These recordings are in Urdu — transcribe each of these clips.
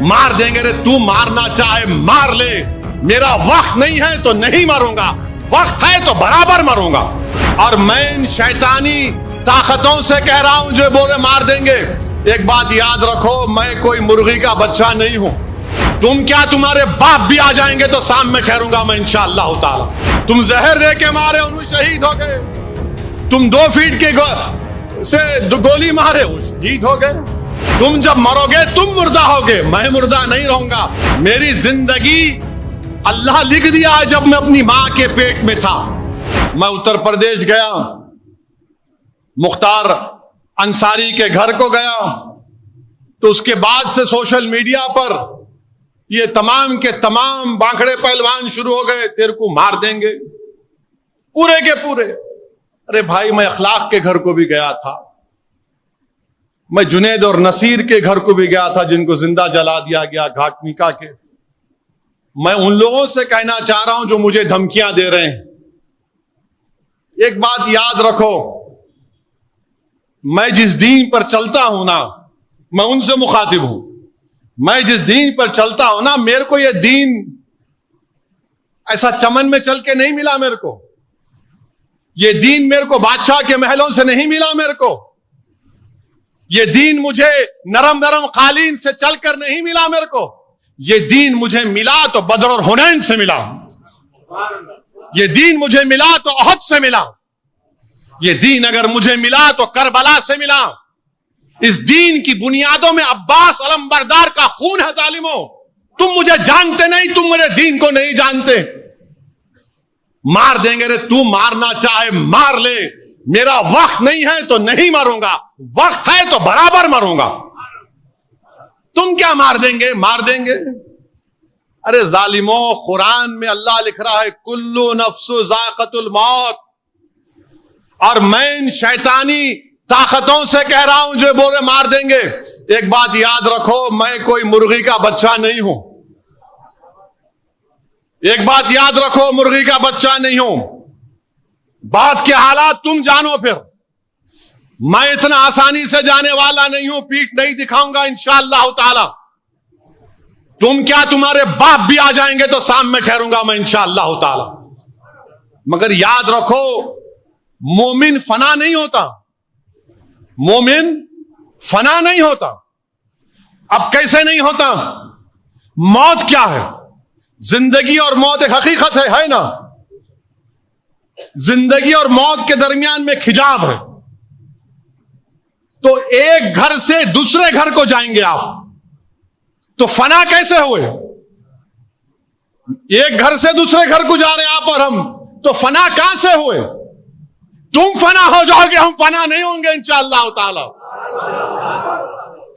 مار دیں گے. تو مارنا چاہے مار لے, میرا وقت نہیں ہے تو نہیں مروں گا, وقت ہے تو برابر مروں گا. اور میں ان شیطانی طاقتوں سے کہہ رہا ہوں جو بولے مار دیں گے, ایک بات یاد رکھو, میں کوئی مرغی کا بچہ نہیں ہوں. تم کیا تمہارے باپ بھی آ جائیں گے تو سامنے ٹھہروں گا میں انشاءاللہ تعالی. تم زہر دے کے مارے انہوں شہید ہو گئے, تم 2 فیٹ کے سے گولی مارے وہ شہید ہو گئے. تم جب مرو گے تم مردہ ہوگے, میں مردہ نہیں رہوں گا. میری زندگی اللہ لکھ دیا ہے جب میں اپنی ماں کے پیٹ میں تھا. میں اتر پردیش گیا, مختار انصاری کے گھر کو گیا, تو اس کے بعد سے سوشل میڈیا پر یہ تمام کے تمام بانکڑے پہلوان شروع ہو گئے, تیرے کو مار دیں گے پورے کے پورے. ارے بھائی, میں اخلاق کے گھر کو بھی گیا تھا, میں جنید اور نصیر کے گھر کو بھی گیا تھا جن کو زندہ جلا دیا گیا گھاٹ میکا کے. میں ان لوگوں سے کہنا چاہ رہا ہوں جو مجھے دھمکیاں دے رہے ہیں, ایک بات یاد رکھو, میں جس دین پر چلتا ہوں نا, میں ان سے مخاطب ہوں. میں جس دین پر چلتا ہوں نا, میرے کو یہ دین ایسا چمن میں چل کے نہیں ملا. میرے کو یہ دین میرے کو بادشاہ کے محلوں سے نہیں ملا. میرے کو یہ دین مجھے نرم نرم قالین سے چل کر نہیں ملا. میرے کو یہ دین مجھے ملا تو بدر اور حنین سے ملا. یہ دین مجھے ملا تو احد سے ملا. یہ دین اگر مجھے ملا تو کربلا سے ملا. اس دین کی بنیادوں میں عباس علمبردار کا خون ہے. ظالموں, تم مجھے جانتے نہیں, تم میرے دین کو نہیں جانتے. مار دیں گے. تو مارنا چاہے مار لے, میرا وقت نہیں ہے تو نہیں مروں گا, وقت ہے تو برابر مروں گا. تم کیا مار دیں گے؟ مار دیں گے. ارے ظالموں, قرآن میں اللہ لکھ رہا ہے کلو نفس ذائقۃ الموت. اور میں ان شیطانی طاقتوں سے کہہ رہا ہوں جو بولے مار دیں گے, ایک بات یاد رکھو, میں کوئی مرغی کا بچہ نہیں ہوں. ایک بات یاد رکھو, مرغی کا بچہ نہیں ہوں. بات کے حالات تم جانو. پھر میں اتنا آسانی سے جانے والا نہیں ہوں, پیٹھ نہیں دکھاؤں گا انشاءاللہ تعالی. تم کیا تمہارے باپ بھی آ جائیں گے تو سامنے ٹھہروں گا میں انشاءاللہ تعالی. مگر یاد رکھو, مومن فنا نہیں ہوتا. مومن فنا نہیں ہوتا. اب کیسے نہیں ہوتا؟ موت کیا ہے؟ زندگی اور موت ایک حقیقت ہے نا. زندگی اور موت کے درمیان میں ایک حجاب ہے. تو ایک گھر سے دوسرے گھر کو جائیں گے آپ, تو فنا کیسے ہوئے؟ ایک گھر سے دوسرے گھر کو جا رہے آپ اور ہم, تو فنا کہاں سے ہوئے؟ تم فنا ہو جاؤ گے, ہم فنا نہیں ہوں گے انشاءاللہ تعالی.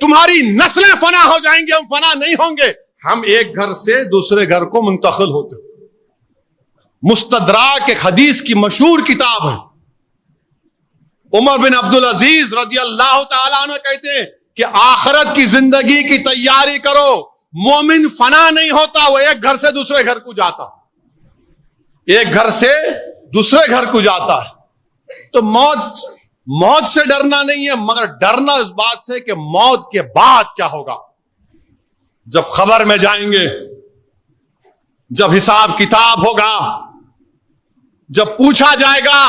تمہاری نسلیں فنا ہو جائیں گے, ہم فنا نہیں ہوں گے. ہم ایک گھر سے دوسرے گھر کو منتقل ہوتے. مستدراک ایک حدیث کی مشہور کتاب ہے. عمر بن عبدالعزیز رضی اللہ تعالیٰ عنہ کہتے ہیں کہ آخرت کی زندگی کی تیاری کرو. مومن فنا نہیں ہوتا, وہ ایک گھر سے دوسرے گھر کو جاتا. ایک گھر سے دوسرے گھر کو جاتا ہے. تو موت سے ڈرنا نہیں ہے, مگر ڈرنا اس بات سے کہ موت کے بعد کیا ہوگا. جب خبر میں جائیں گے, جب حساب کتاب ہوگا, جب پوچھا جائے گا,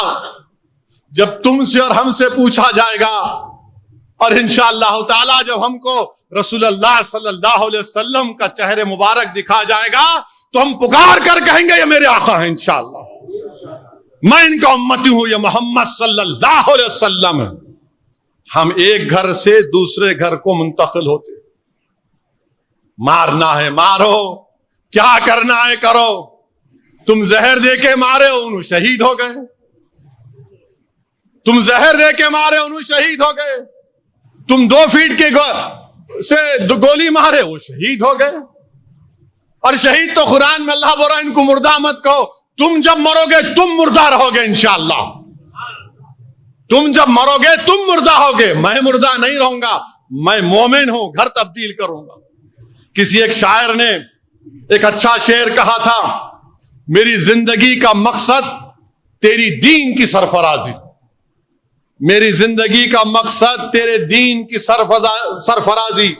جب تم سے اور ہم سے پوچھا جائے گا, اور انشاءاللہ تعالی جب ہم کو رسول اللہ صلی اللہ علیہ وسلم کا چہرے مبارک دکھا جائے گا, تو ہم پکار کر کہیں گے یہ میرے آقا ہیں انشاءاللہ, میں ان کا امتی ہوں, یہ محمد صلی اللہ علیہ وسلم ہے. ہم ایک گھر سے دوسرے گھر کو منتقل ہوتے. مارنا ہے مارو, کیا کرنا ہے کرو. تم زہر دے کے مارے انہوں شہید ہو گئے. تم زہر دے کے مارے انہوں شہید ہو گئے. تم 2 فیٹ کے سے گولی مارے وہ شہید ہو گئے. اور شہید تو قرآن میں اللہ بول رہا ہے ان کو مردہ مت کہو. تم جب مرو گے تم مردہ رہو گے انشاءاللہ. تم جب مرو گے تم مردہ ہوگے, میں مردہ نہیں رہوں گا. میں مومن ہوں, گھر تبدیل کروں گا. کسی ایک شاعر نے ایک اچھا شعر کہا تھا, میری زندگی کا مقصد تیری دین کی سرفرازی. میری زندگی کا مقصد تیرے دین کی سرفرازی.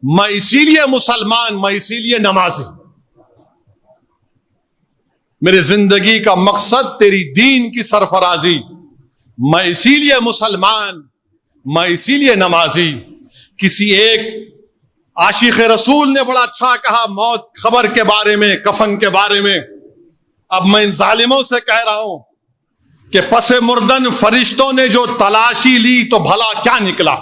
میں اسی لیے مسلمان، میں اسی لیے نمازی. میرے زندگی کا مقصد تیری دین کی سرفرازی. میں اسی لیے مسلمان، میں اسی لیے نمازی. کسی ایک عاشق رسول نے بڑا اچھا کہا موت خبر کے بارے میں، کفن کے بارے میں. اب میں ان ظالموں سے کہہ رہا ہوں کہ پس مردن فرشتوں نے جو تلاشی لی تو بھلا کیا نکلا.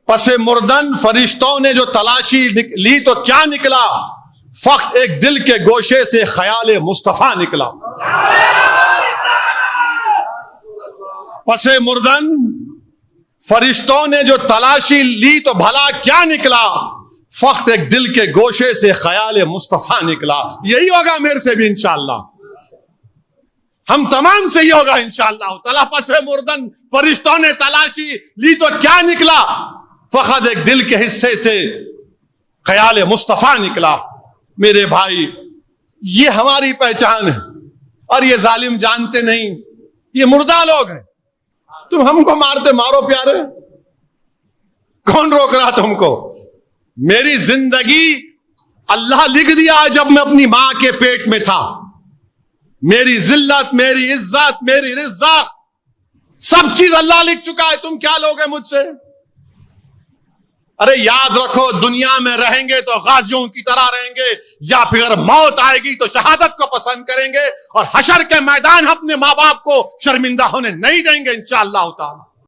پس مردن فرشتوں نے جو تلاشی لی تو کیا نکلا. فقط ایک دل کے گوشے سے خیال مصطفیٰ نکلا. پس مردن فرشتوں نے جو تلاشی لی تو بھلا کیا نکلا. فقط ایک دل کے گوشے سے خیال مصطفیٰ نکلا. یہی ہوگا میرے سے بھی انشاءاللہ، ہم تمام سے یہ ہوگا انشاءاللہ تعالیٰ. پس مردن فرشتوں نے تلاشی لی تو کیا نکلا. فقط ایک دل کے حصے سے خیال مصطفیٰ نکلا. میرے بھائی، یہ ہماری پہچان ہے اور یہ ظالم جانتے نہیں، یہ مردہ لوگ ہیں. تم ہم کو مارتے مارو پیارے، کون روک رہا تم کو. میری زندگی اللہ لکھ دیا جب میں اپنی ماں کے پیٹ میں تھا. میری ذلت، میری عزت، میری رزق، سب چیز اللہ لکھ چکا ہے. تم کیا لوگ ہیں مجھ سے. ارے یاد رکھو، دنیا میں رہیں گے تو غازیوں کی طرح رہیں گے، یا پھر موت آئے گی تو شہادت کو پسند کریں گے، اور حشر کے میدان اپنے ماں باپ کو شرمندہ ہونے نہیں دیں گے انشاءاللہ تعالی.